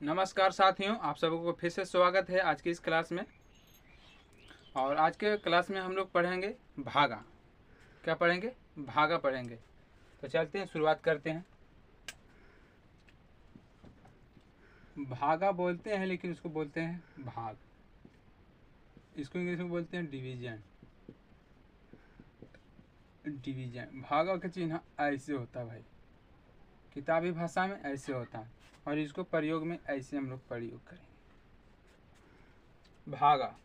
नमस्कार साथियों, आप सबों को फिर से स्वागत है आज की इस क्लास में। और आज के क्लास में हम लोग पढ़ेंगे भागा। क्या पढ़ेंगे? भागा पढ़ेंगे। तो चलते हैं, शुरुआत करते हैं। भागा बोलते हैं लेकिन उसको बोलते हैं भाग। इसको इंग्लिश में बोलते हैं डिवीजन। डिवीजन भागा का चिन्ह ऐसे होता है भाई, किताबी भाषा में ऐसे होता है और इसको प्रयोग में ऐसे हम लोग प्रयोग करेंगे। भागा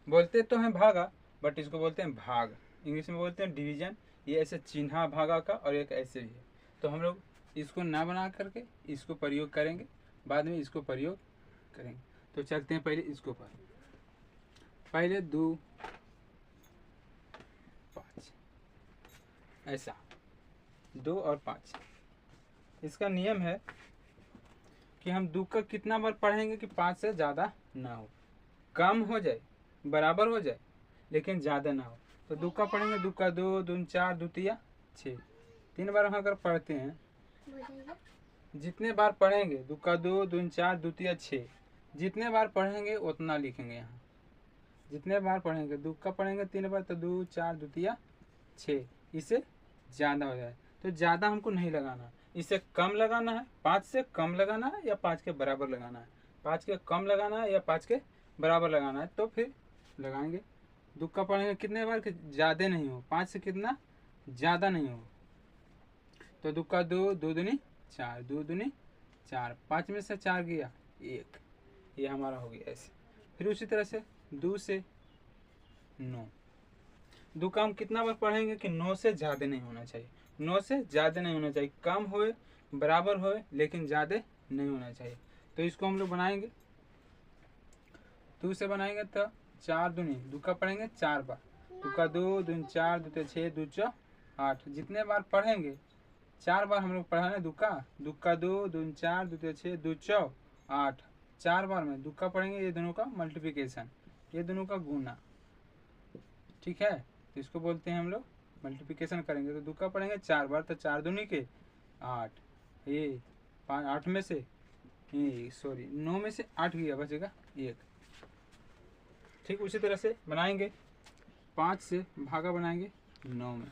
बोलते तो हैं भागा, बट इसको बोलते हैं भाग। इंग्लिश में बोलते हैं डिवीजन। ये ऐसे चिन्हा भागा का और एक ऐसे भी है। तो हम लोग इसको ना बना करके इसको प्रयोग करेंगे, बाद में इसको प्रयोग करेंगे। तो चलते हैं पहले इसको पर। पहले 2 5 ऐसा 2 और 5। इसका नियम है कि हम 2 का कितना बार पढ़ेंगे कि 5 से ज़्यादा ना हो, कम हो जाए, बराबर हो जाए, लेकिन ज़्यादा ना हो। तो 2 का पढ़ेंगे, 2 का 2, 2 4, 2 तिया 6। 3 बार हम अगर पढ़ते हैं, जितने बार पढ़ेंगे 2 का 2, 2 4, 2 तिया 6, जितने बार पढ़ेंगे उतना लिखेंगे यहाँ। जितने बार पढ़ेंगे, 2 का पढ़ेंगे 3 बार तो 2 4, 2 तिया 6, इससे ज़्यादा हो जाए। तो ज़्यादा हमको नहीं लगाना, इससे कम लगाना है। 5 से कम लगाना है या 5 के बराबर लगाना है। 5 के कम लगाना है या 5 के बराबर लगाना है, तो फिर लगाएंगे। 2 का पढ़ेंगे कितने बार कि ज़्यादा नहीं हो, 5 से कितना ज़्यादा नहीं हो। तो 2 का 2, 2 दूनी 4, 2 दूनी 4, 5 में से 4 गया 1, ये हमारा हो गया ऐसे। फिर उसी तरह से 2 से 9। 2 का हम कितना बार पढ़ेंगे कि 9 से ज़्यादा नहीं होना चाहिए। 9 से ज़्यादा नहीं होना चाहिए, कम होए बराबर होए लेकिन ज़्यादा नहीं होना चाहिए। तो इसको हम लोग बनाएंगे, 2 से बनाएंगे तो 4 दूनी, 2 का पढ़ेंगे 4 बार। 2 का 2, 2 4, 2 6, 2 4 8। जितने बार पढ़ेंगे 4 बार हम लोग पढ़ाने 2 का 2, 2 4, 2 6, 2 4 8। 4 बार में 2 का पढ़ेंगे, ये दोनों का मल्टीप्लिकेशन, ये दोनों का गुना। ठीक है, तो इसको बोलते हैं हम लोग मल्टीप्लिकेशन करेंगे। तो 2 का पढ़ेंगे 4 बार तो 4 दूनी के 8, ये 8 में से 9 में से 8 गया, बचेगा 1। ठीक उसी तरह से बनाएंगे, 5 से भागा बनाएंगे 9 में।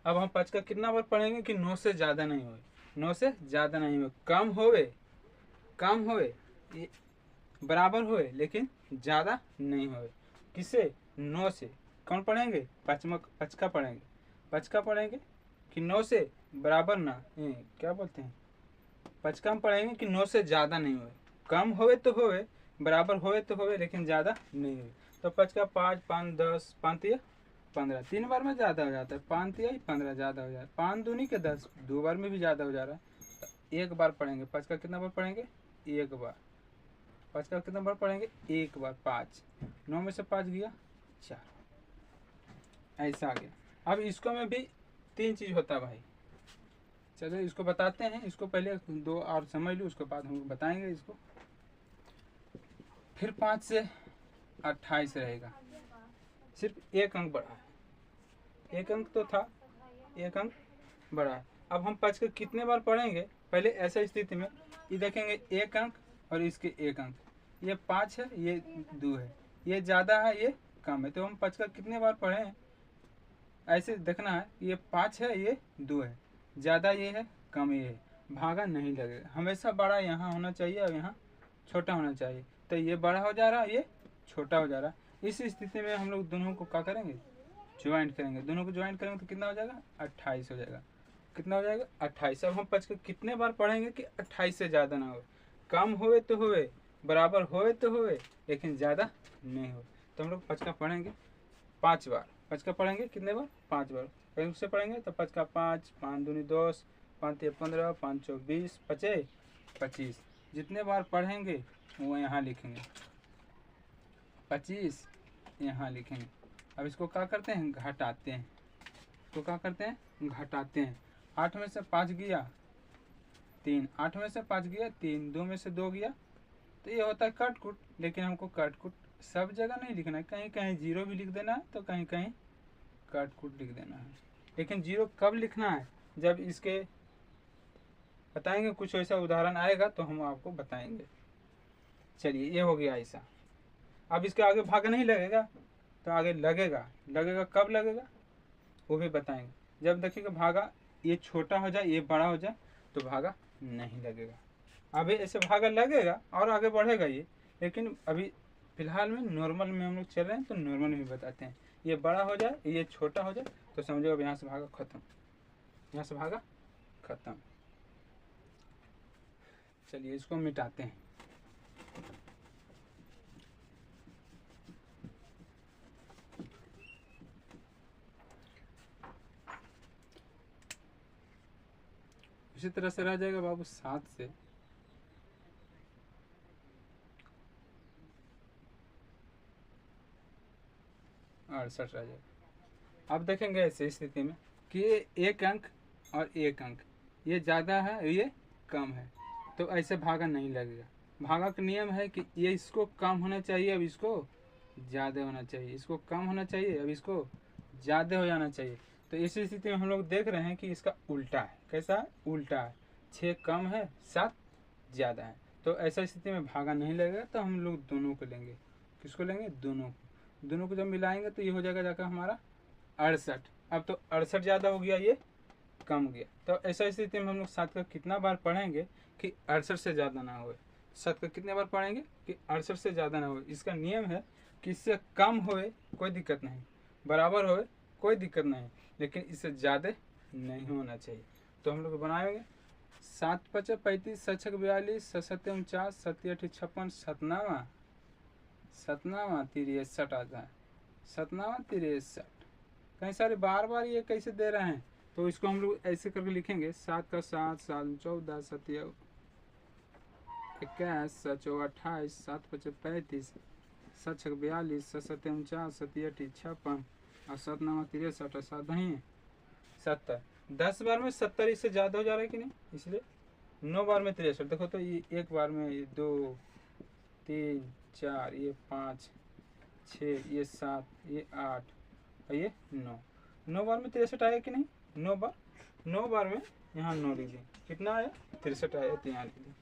अब हम 5 का कितना बार पढ़ेंगे कि 9 से ज़्यादा नहीं होए, 9 से ज़्यादा नहीं होए, कम होए बराबर होए लेकिन ज़्यादा नहीं होए। किससे? 9 से। कौन पढ़ेंगे? 5 का पढ़ेंगे। 5 का पढ़ेंगे कि 9 से बराबर ना, क्या बोलते हैं, 5 का हम पढ़ेंगे कि 9 से ज़्यादा नहीं होए, कम होए तो होए, बराबर होए तो होए, लेकिन ज़्यादा नहीं होए। तो 5 का 5, 5 10, 5 तिया 15। 3 बार में ज़्यादा हो जाता है, 5 तिया 15 ज़्यादा हो जाता है। 5 दूनी के 10, 2 बार में भी ज़्यादा हो जा रहा है। तो 1 बार पढ़ेंगे। 5 का कितना बार पढ़ेंगे? 1 बार। 5 का कितना बार पढ़ेंगे? 1 बार। 5, 9 में से 5 गया 4, ऐसा आ गया। अब इसको में भी 3 चीज़ होता है भाई। चलो इसको बताते हैं, इसको पहले 2 और समझ लो, उसके बाद हम बताएंगे इसको। फिर 5 से 28 रहेगा, सिर्फ 1 अंक बढ़ा है। 1 अंक तो था, 1 अंक बढ़ा है। अब हम 5 के कितने बार पढ़ेंगे? पहले ऐसा स्थिति में ये देखेंगे 1 अंक और इसके 1 अंक, ये 5 है, ये 2 है, ये ज़्यादा है, ये कम है। तो हम 5 का कितने बार पढ़ें, ऐसे देखना है। ये 5 है, ये 2 है, ज़्यादा ये है, कम ये है, भागा नहीं लगेगा। हमेशा बड़ा यहाँ होना चाहिए और यहाँ छोटा होना चाहिए। तो ये बड़ा हो जा रहा है, ये छोटा हो जा रहा है। इस स्थिति में हम लोग दोनों को क्या करेंगे? ज्वाइंट करेंगे। दोनों को ज्वाइंट करेंगे तो कितना हो जाएगा? 28 हो जाएगा। कितना हो जाएगा? 28। अब हम 5 को कितने बार पढ़ेंगे कि 28 से ज़्यादा ना हो, कम होए तो होए, बराबर होए तो होए, लेकिन ज़्यादा नहीं हो। तो हम लोग 5 का पढ़ेंगे 5 बार। 5 का पढ़ेंगे कितने बार? 5 बार। कहीं उससे पढ़ेंगे तो 5 का 5, 5 दूनी 10, 5 तिया 15, 5 चौ 20, 5 25। जितने बार पढ़ेंगे वो यहाँ लिखेंगे, 25 यहाँ लिखेंगे। अब इसको क्या करते हैं? घटाते हैं। तो क्या करते हैं? घटाते हैं। 8 में से 5 गया 3, 8 में से 5 गया 3, 2 में से 2 गया, तो ये होता है कट कुट। लेकिन हमको कट कुट सब जगह नहीं लिखना है, कहीं कहीं 0 भी लिख देना है, तो कहीं कहीं कट कुट लिख देना है। लेकिन 0 कब लिखना है? जब इसके बताएंगे, कुछ ऐसा उदाहरण आएगा तो हम आपको बताएंगे। चलिए ये हो गया ऐसा। अब इसके आगे भागा नहीं लगेगा, तो आगे लगेगा। लगेगा कब लगेगा वो भी बताएंगे। जब देखिएगा भागा ये छोटा हो जाए, ये बड़ा हो जाए, तो भागा नहीं लगेगा। अभी ऐसे भागा लगेगा और आगे बढ़ेगा ये, लेकिन अभी फिलहाल में नॉर्मल में हम लोग चल रहे हैं, तो नॉर्मल में बताते हैं। ये बड़ा हो जाए, ये छोटा हो जाए, तो समझो अब यहाँ से भागा खत्म, यहाँ से भागा खत्म। चलिए इसको मिटाते हैं। इसी तरह से रह जाएगा बाबू 7 से 68 रह जाएगा। अब देखेंगे ऐसे स्थिति में कि ये एक अंक और एक अंक, ये ज़्यादा है ये कम है, तो ऐसे भागा नहीं लगेगा। भागा का नियम है कि ये इसको कम होना चाहिए, अब इसको ज़्यादा होना चाहिए, इसको कम होना चाहिए, अब इसको ज़्यादा हो जाना चाहिए। तो इस स्थिति में हम लोग देख रहे हैं कि इसका उल्टा है। कैसा है? उल्टा है। 6 कम है, 7 ज़्यादा है, तो ऐसा स्थिति में भागा नहीं लगेगा। तो हम लोग दोनों को लेंगे। किसको लेंगे? दोनों को। दोनों को जब मिलाएंगे तो ये हो जाएगा जाकर हमारा 68। अब तो 68 ज़्यादा हो गया, ये कम गया। तो ऐसा स्थिति में हम लोग 7 का कितना बार पढ़ेंगे कि 68 से ज़्यादा ना हो। 7 का कितने बार पढ़ेंगे कि 68 से ज़्यादा ना हो। इसका नियम है कि इससे कम होए कोई दिक्कत नहीं, बराबर होए कोई दिक्कत नहीं, लेकिन इससे ज़्यादा नहीं होना चाहिए। तो हम लोग बनाएंगे 7 × 5 = 35, 6 × 6 = 42, 6 × 7 = 49, 7 × 8 = 56, 7वां 63 आता है। 7वां 63। कहीं सारे बार बार ये कैसे दे रहे हैं, तो इसको हम लोग ऐसे करके लिखेंगे। 7 का 7, 7 14, 7 21, 7 28, 7 × 5 = 35, 7 × 6 = 42, 6 × 7 = 49, 7 × 8 = 56 और 7 × 9 = 63 और 7 नहीं 70। 10 बार में 70 इससे ज़्यादा हो जा रहा है कि नहीं, इसलिए 9 बार में 63। देखो तो ये एक बार में ये 2 3 4, ये 5 6, ये 7, ये 8 और ये 9। 9 बार में 63 आया कि नहीं? 9 बार में यहाँ 9 लिख दें, कितना आया? 63 आया, तो यहाँ लिख दें।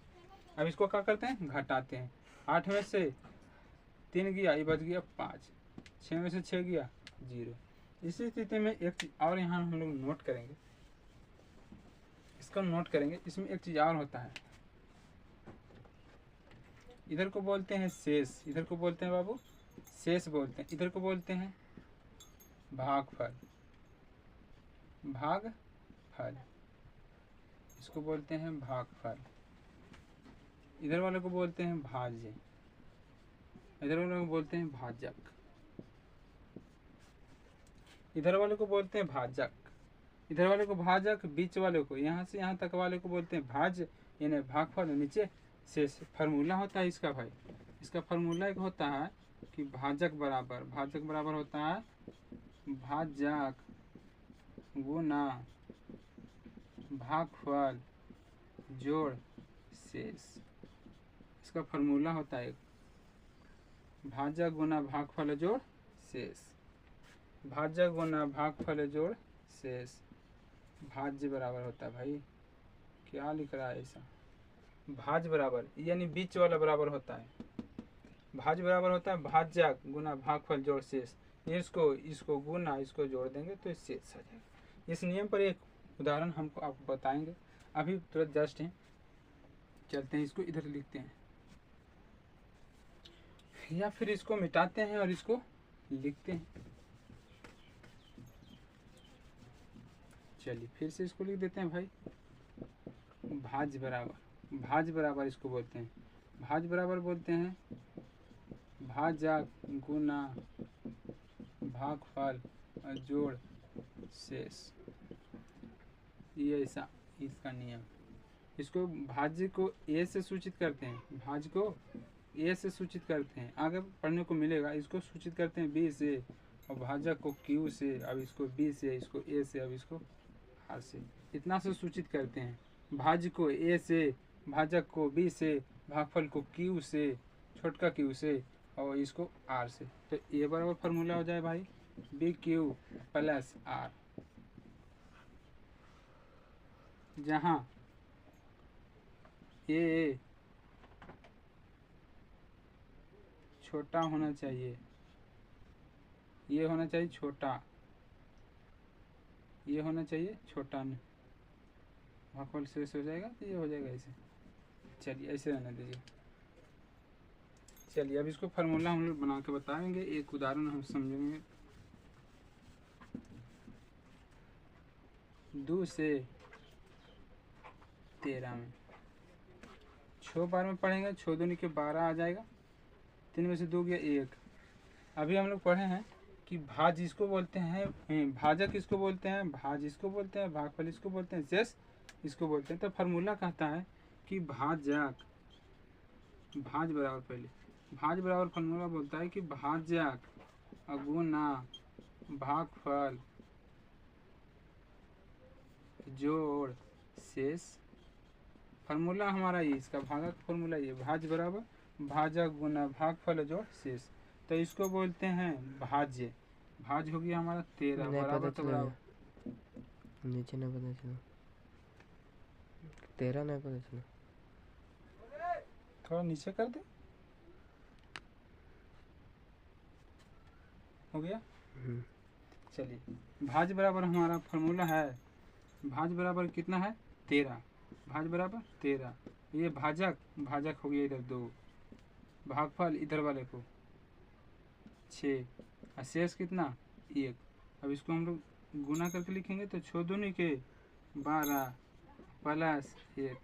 अब इसको क्या करते हैं? घटाते हैं। 8 में से 3 गया, ये बच गया 5। 6 में से 6 गया 0। इसी स्थिति में एक चीज़ और यहाँ हम लोग नोट करेंगे, इसको नोट करेंगे। इसमें एक चीज़ और होता है, इधर को बोलते हैं शेष, इधर को बोलते हैं बाबू शेष बोलते हैं, इधर को बोलते हैं भागफल। भागफल, इसको बोलते हैं भागफल। इधर वाले को बोलते हैं भाज्य, इधर वाले को बोलते हैं भाजक, इधर वाले को बोलते हैं भाजक, इधर वाले को भाजक, बीच वाले को यहाँ से यहाँ तक वाले को बोलते हैं भाज्य, यानी भागफल। नीचे शेष। फार्मूला होता है इसका भाई, इसका फार्मूला एक होता है कि भाजक बराबर होता है भाजक गुना भागफल जोड़ शेष। इसका फार्मूला होता है भाजक गुना भागफल जोड़ शेष। भाजक गुना भागफल जोड़ शेष। भाज्य बराबर होता है भाई, क्या लिख रहा है ऐसा? भाज्य बराबर यानी बीच वाला बराबर होता है। भाज्य बराबर होता है भाजक गुना भागफल जोड़ शेष। इसको गुना इसको जोड़ देंगे तो शेष आ जाएगा। इस नियम पर एक उदाहरण हमको आपको बताएंगे, अभी तुरंत जस्ट हैं। चलते हैं, इसको इधर लिखते हैं या फिर इसको मिटाते हैं और इसको लिखते हैं। चलिए फिर से इसको लिख देते हैं भाई। भाज्य बराबर इसको बोलते हैं, भाज्य बराबर बोलते हैं भाजक गुना भागफल जोड़ शेष। ये ऐसा इसका नियम। इसको भाज्य को ए से सूचित करते हैं, भाज्य को ए से सूचित करते हैं, आगे पढ़ने को मिलेगा। इसको सूचित करते हैं बी से, और भाजक को क्यू से, अब इसको बी से, इसको ए से, अब इसको आर से। इतना से सूचित करते हैं। भाज्य को ए से, भाजक को बी से, भागफल को क्यू से, छोटका क्यू से, और इसको आर से। तो ये बराबर फार्मूला हो जाए भाई बी क्यू प्लस आर, जहाँ ए छोटा होना चाहिए, ये होना चाहिए छोटा, ये होना चाहिए छोटा नहीं, भागफल शेष हो जाएगा तो ये हो जाएगा ऐसे। चलिए ऐसे रहने दीजिए। चलिए अब इसको फार्मूला हम लोग बना के बताएंगे, एक उदाहरण हम समझेंगे। 2 से 13 में 6 बार में पढ़ेंगे, 6 दूनी के 12 आ जाएगा, 3 में से 2 गया 1। अभी हम लोग पढ़े हैं कि भाज इसको बोलते हैं, भाजक इसको बोलते हैं, भाज इसको बोलते हैं, भागफल इसको बोलते हैं, शेष इसको बोलते हैं। तो फार्मूला कहता है कि भाजक, भाज बराबर, पहले भाज बराबर फार्मूला बोलता है कि भाजक गुना भागफल जोड़ शेष। फार्मूला हमारा ये, इसका भागक फार्मूला ये, भाज बराबर भाजक गुना भागफल जोड़ शेष। तो इसको बोलते हैं भाज्य। भाज हो गया हमारा 13 बराबर, तो बराबर नीचे नहीं पता चला, 13 नहीं पता चला, थोड़ा नीचे कर दे, हो गया। चलिए भाज बराबर हमारा फार्मूला है, भाज बराबर कितना है 13, भाज बराबर 13, ये भाजक, भाजक हो गया इधर 2, भागफल इधर वाले को 6, और शेष कितना 1। अब इसको हम लोग गुना करके लिखेंगे तो 6 दूनी के 12 प्लस 1,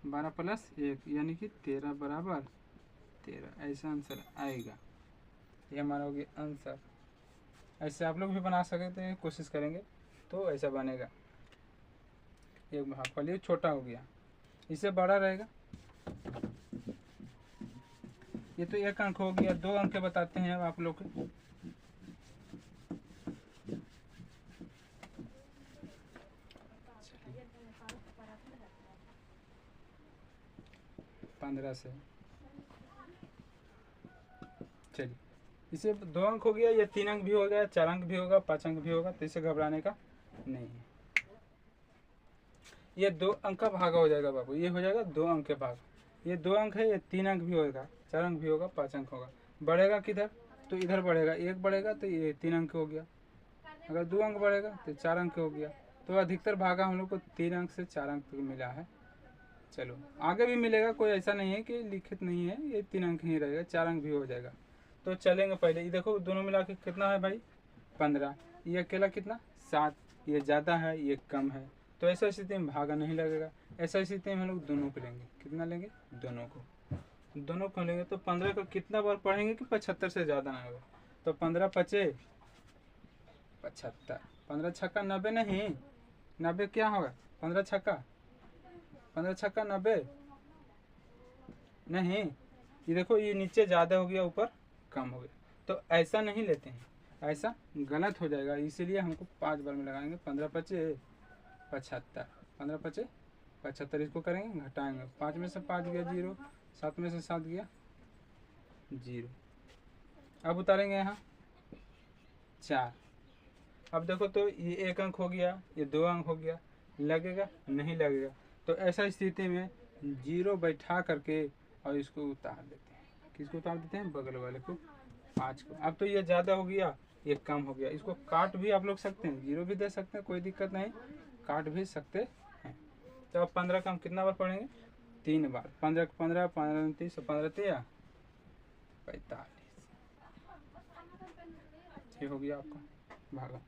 12 प्लस 1 यानी कि 13 बराबर 13, ऐसा आंसर आएगा। ये हमारा हो गया आंसर। ऐसे आप लोग भी बना सकते हैं, कोशिश करेंगे तो ऐसा बनेगा। एक भागफल ये छोटा हो गया, इससे बड़ा रहेगा। ये तो 1 अंक हो गया, 2 अंक बताते हैं अब आप लोग को। पंद्रह से, चलिए इसे 2 अंक हो गया, ये 3 अंक भी हो गया, 4 अंक भी होगा, 5 अंक भी होगा, तो इसे घबराने का नहीं है। ये 2 अंक का भागा हो जाएगा बाबू, ये हो जाएगा 2 अंक के भाग। ये 2 अंक है, ये 3 अंक भी होगा, 4 अंक भी होगा, 5 अंक होगा। बढ़ेगा किधर, तो इधर बढ़ेगा, 1 बढ़ेगा तो ये 3 अंक हो गया, अगर 2 अंक बढ़ेगा तो 4 अंक हो गया। तो अधिकतर भागा हम लोग को 3 अंक से 4 अंक तक मिला है। चलो आगे भी मिलेगा, कोई ऐसा नहीं है कि लिखित नहीं है, ये 3 अंक ही रहेगा, 4 अंक भी हो जाएगा। तो चलेंगे पहले, ये देखो दोनों मिला के कितना है भाई 15, ये अकेला कितना 7, ये ज़्यादा है ये कम है, तो ऐसा स्थिति में भागा नहीं लगेगा। ऐसा स्थिति में हम लोग दोनों को लेंगे, कितना लेंगे दोनों को लेंगे। तो 15 को कितना बार पढ़ेंगे कि 75 से ज़्यादा ना होगा। तो 15 पचे 75, 15 छक्का 90 नहीं, 90 क्या होगा 15 छक्का 90 नहीं। ये देखो ये नीचे ज़्यादा हो गया, ऊपर कम हो गया, तो ऐसा नहीं लेते हैं, ऐसा गलत हो जाएगा, इसीलिए हमको 5 बार में लगाएंगे। 15 पचे 75, 15 पचे 75, इसको करेंगे घटाएंगे, 5 में से 5 गया 0, 7 में से 7 गया 0। अब उतारेंगे यहाँ 4। अब देखो तो ये 1 अंक हो गया, ये 2 अंक हो गया, लगेगा नहीं लगेगा। तो ऐसा स्थिति में 0 बैठा करके और इसको उतार देते हैं, किसको उतार देते हैं बगल वाले को 5 को। अब तो ये ज़्यादा हो गया, ये कम हो गया, इसको काट भी आप लोग सकते हैं, 0 भी दे सकते हैं, कोई दिक्कत नहीं, काट भी सकते हैं। तो अब 15 का हम कितना बार पढ़ेंगे 3 बार, 15 15 15 30 15 3 45, ये हो गया आपका भागा।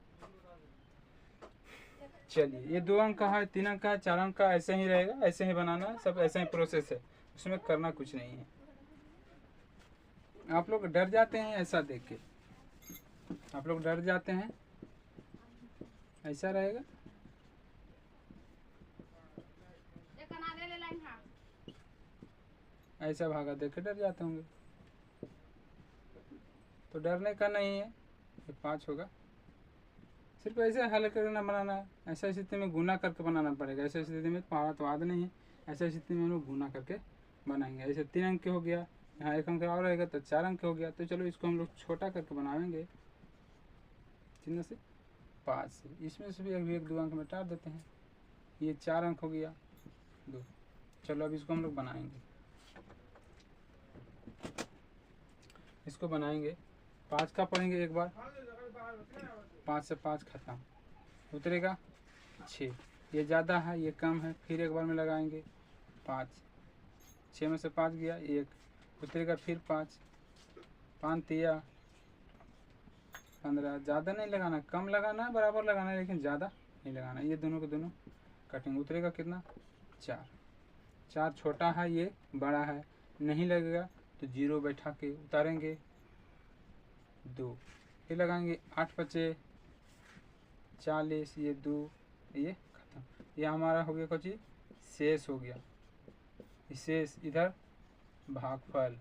चलिए ये 2 अंक का है, 3 अंक का है, 4 अंक का, ऐसे ही रहेगा, ऐसे ही बनाना है, सब ऐसे ही प्रोसेस है, उसमें करना कुछ नहीं है। आप लोग डर जाते हैं ऐसा देख के, आप लोग डर जाते हैं, ऐसा रहेगा। ऐसा भागा देख के डर जाते होंगे, तो डरने का नहीं है। ये 5 होगा, सिर्फ ऐसे हल करना बनाना है। ऐसा स्थिति में गुना करके बनाना पड़ेगा, ऐसा स्थिति में पहाड़ा तो आद नहीं है, ऐसा स्थिति में हम लोग गुना करके बनाएंगे। ऐसे 3 अंक के हो गया, यहाँ 1 अंक और रहेगा तो 4 अंक हो गया। तो चलो इसको हम लोग छोटा करके बनाएंगे, कितना से 5 से, इसमें से भी 1 2 अंक मिटा देते हैं। ये 4 अंक हो गया 2, चलो अब इसको हम लोग बनाएंगे, इसको बनाएंगे। 5 का पढ़ेंगे एक बार, 5 से 5 खत्म, उतरेगा 6, ये ज़्यादा है ये कम है, फिर एक बार में लगाएंगे 5, 6 में से 5 गया 1, उतरेगा फिर 5, 5 तिया 15, ज़्यादा नहीं लगाना, कम लगाना है, बराबर लगाना है, लेकिन ज़्यादा नहीं लगाना। ये दोनों को दोनों कटेंगे, उतरेगा कितना 4, 4 छोटा है ये बड़ा है, नहीं लगेगा तो 0 बैठा के उतारेंगे 2, ये लगाएंगे 8 बचे 40, ये 2, ये खत्म। ये हमारा हो गया कुछ शेष हो गया, शेष इधर भागफल,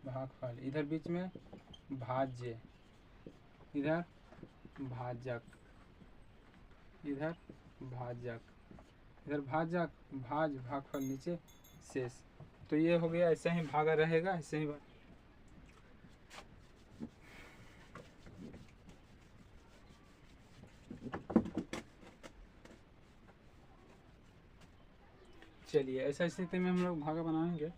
भागफल इधर बीच में भाज्य, इधर भाजक, इधर भाजक, इधर भाजक, भागफल नीचे शेष। तो ये हो गया, ऐसे ही भागा रहेगा, ऐसे ही चलिए ऐसा स्थिति में हम लोग भागा बनाएंगे।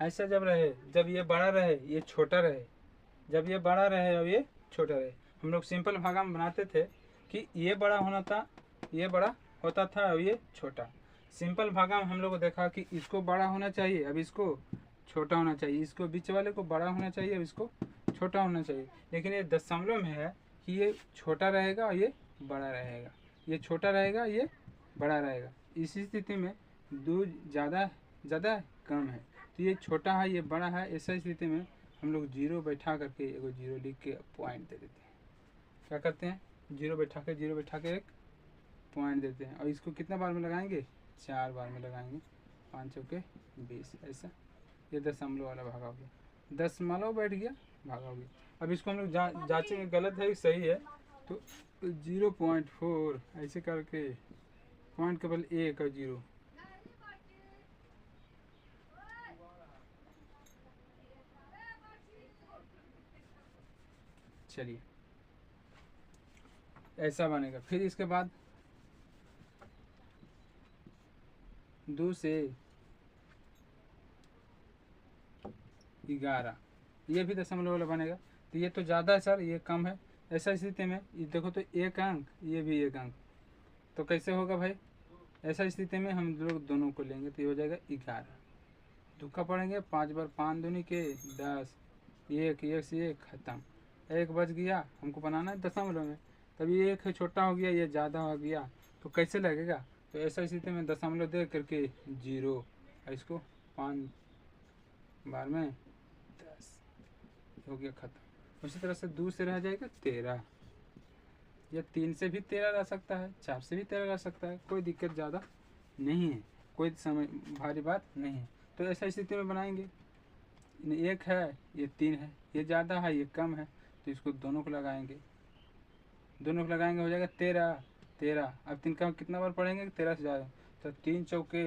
ऐसा जब रहे, जब ये बड़ा रहे ये छोटा रहे, जब ये बड़ा रहे और ये छोटा रहे, हम लोग सिंपल भागा में बनाते थे कि ये बड़ा होना था, ये बड़ा होता था और ये छोटा। सिंपल भागा में हम लोग को देखा कि इसको बड़ा होना चाहिए, अब इसको छोटा होना चाहिए, इसको बीच वाले को बड़ा होना चाहिए, अब इसको छोटा होना चाहिए। लेकिन ये दशमलव में है कि ये छोटा रहेगा और ये बड़ा रहेगा, ये छोटा रहेगा ये बड़ा रहेगा। इसी स्थिति में 2 ज़्यादा कम है, तो ये छोटा है ये बड़ा है, ऐसा स्थिति में हम लोग 0 बैठा करके एगो 0 लिख के पॉइंट दे देते हैं। क्या करते हैं, 0 बैठा के एक पॉइंट देते हैं। और इसको कितने बार में लगाएंगे, 4 बार में लगाएंगे, 5 चौके 20, ऐसा। ये दशमलव वाला भागा हो गया, दशमलव बैठ गया, भागा हो गया। अब इसको हम लोग जांचेंगे गलत है कि सही है, तो 0.4 ऐसे करके पॉइंट केवल 1 और 0, चलिए ऐसा बनेगा। फिर इसके बाद 2 से 11, ये भी दशमलव वाला बनेगा। तो ये तो ज़्यादा है सर, ये कम है, ऐसा स्थिति में ये देखो तो 1 अंक, ये भी 1 अंक, तो कैसे होगा भाई, ऐसा स्थिति में हम लोग दोनों को लेंगे तो ये हो जाएगा 11। धुक्का पड़ेंगे, 5 बार 5 दूनी के 10, 1 से 1 खत्म, 1 बच गया, हमको बनाना है दशमलव में, तभी ये 1 छोटा हो गया, ये ज़्यादा हो गया, तो कैसे लगेगा। तो ऐसा स्थिति में दशमलव दे करके 0, इसको 5 बार में 10 हो गया खत्म। उसी तरह से 2 से रह जाएगा 13, या 3 से भी 13 रह सकता है, 4 से भी 13 रह सकता है, कोई दिक्कत ज़्यादा नहीं है, कोई समय भारी बात नहीं है। तो ऐसा स्थिति में बनाएंगे, 1 है ये 3 है, ये ज़्यादा है ये कम है, तो इसको दोनों को लगाएंगे, दोनों को लगाएंगे हो जाएगा 13। अब 3 का कितना बार पढ़ेंगे, 13 से ज़्यादा, तो 3 चौके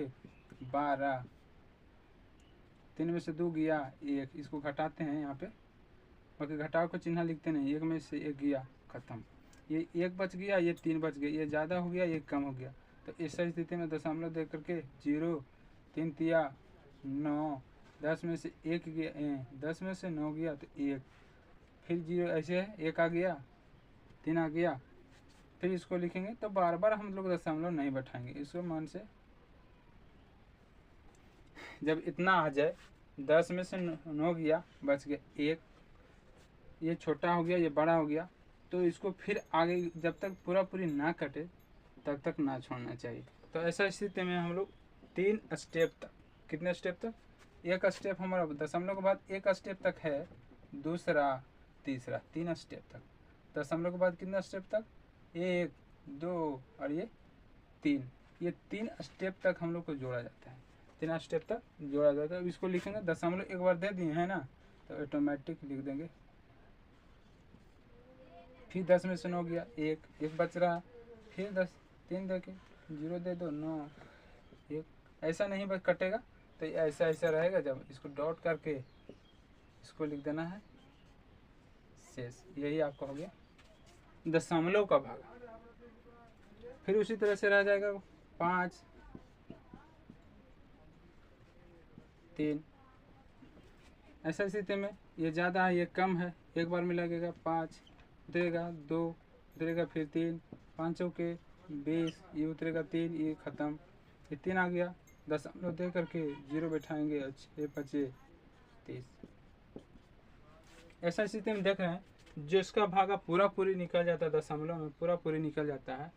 12, 3 में से 2 गया 1, इसको घटाते हैं यहाँ पे, बाकी घटाव का चिन्ह लिखते नहीं, 1 में से 1 गया खत्म, ये 1 बच गया, ये 3 बच गया, ये ज़्यादा हो गया ये कम हो गया। तो इस स्थिति में दशमलव दे करके 0, 3 तिया 9, 10 में से 1 गया, 10 में से 9 गया तो 1, फिर 0 ऐसे है, 1 आ गया, 3 आ गया, फिर इसको लिखेंगे। तो बार बार हम लोग दशमलव नहीं बैठाएंगे, इसको मन से जब इतना आ जाए, 10 में से 9 गया बच गया 1, ये छोटा हो गया ये बड़ा हो गया, तो इसको फिर आगे जब तक पूरी ना कटे तब तक ना छोड़ना चाहिए। तो ऐसा स्थिति में हम लोग 3 स्टेप तक, कितने स्टेप तक, 1 स्टेप हमारा दशमलव के बाद 1 स्टेप तक है, दूसरा तीसरा 3 स्टेप तक, दशमलव के बाद कितना स्टेप तक, 1 2 और ये 3, ये 3 स्टेप तक हम लोग को जोड़ा जाता है, 3 स्टेप तक जोड़ा जाता है। अब इसको लिखेंगे, दशमलव एक बार दे दिए है ना, तो ऑटोमेटिक लिख देंगे, फिर 10 में से 9 गया 1 बच रहा, फिर 10 3 दे के 0 दे दो 9 1, ऐसा नहीं बस कटेगा, तो ऐसा रहेगा। जब इसको डॉट करके इसको लिख देना है शेष, यही आपका हो गया दशमलव का भागा। फिर उसी तरह से रह जाएगा 5 3। ऐसा स्थिति में ये ज़्यादा है ये कम है, एक बार में लगेगा 5 उतरेगा 2 उतरेगा फिर 3 5 चौके 20, ये उतरेगा 3, ये ख़त्म, ये 3 आ गया, दशमलव दे करके 0 बैठाएंगे, 6 5 30। ऐसा स्थिति में देख रहे हैं जिसका भागा पूरा पूरी निकल जाता है, दशमलव में पूरा पूरी निकल जाता है,